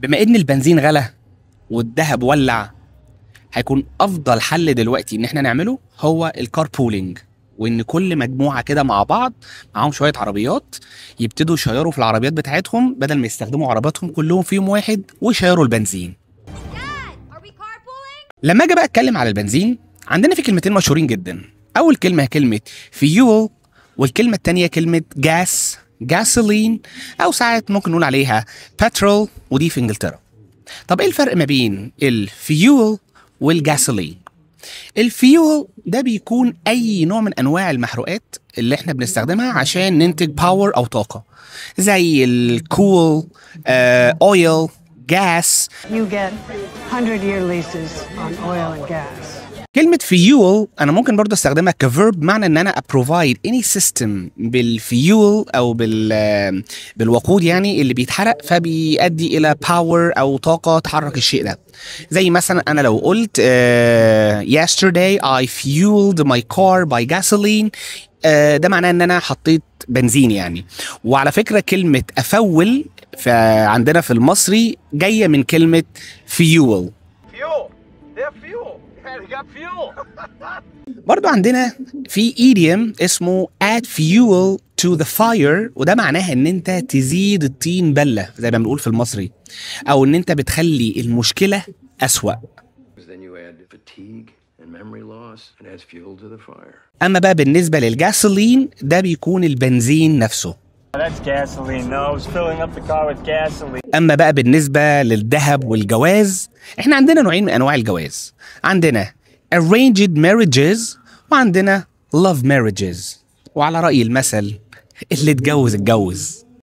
بما ان البنزين غلى والذهب ولع، هيكون افضل حل دلوقتي ان احنا نعمله هو الكار بولينج، وان كل مجموعه كده مع بعض معاهم شويه عربيات يبتدوا يشيروا في العربيات بتاعتهم بدل ما يستخدموا عرباتهم كلهم في يوم واحد ويشيروا البنزين. لما اجي بقى اتكلم على البنزين، عندنا في كلمتين مشهورين جدا. اول كلمه هي كلمه فيول، والكلمه الثانيه كلمه جاس، جاسولين، او ساعات ممكن نقول عليها بترول، ودي في انجلترا. طب ايه الفرق ما بين الفيول والجاسولين؟ الفيول ده بيكون اي نوع من انواع المحروقات اللي احنا بنستخدمها عشان ننتج باور او طاقه، زي الكول، اويل، جاس. You get 100-year leases on oil and gas. كلمة فيول أنا ممكن برضه استخدمها كفيرب، معنى إن أنا provide any system بالفيول أو بالوقود يعني اللي بيتحرق، فبيؤدي إلى باور أو طاقة تحرك الشيء ده. زي مثلا أنا لو قلت yesterday I fueled my car by gasoline، ده معناه إن أنا حطيت بنزين يعني. وعلى فكرة كلمة أفول فعندنا في المصري جاية من كلمة فيول. برضو عندنا في ايديوم اسمه add fuel to the fire، وده معناها ان انت تزيد الطين بلة زي ما بنقول في المصري، او ان انت بتخلي المشكلة اسوأ. اما بقى بالنسبة للجاسولين ده بيكون البنزين نفسه. اما بقى بالنسبة للذهب والجواز، احنا عندنا نوعين من انواع الجواز، عندنا arranged marriages وعندنا love marriages، وعلى رأي المثل اللي اتجوز اتجوز.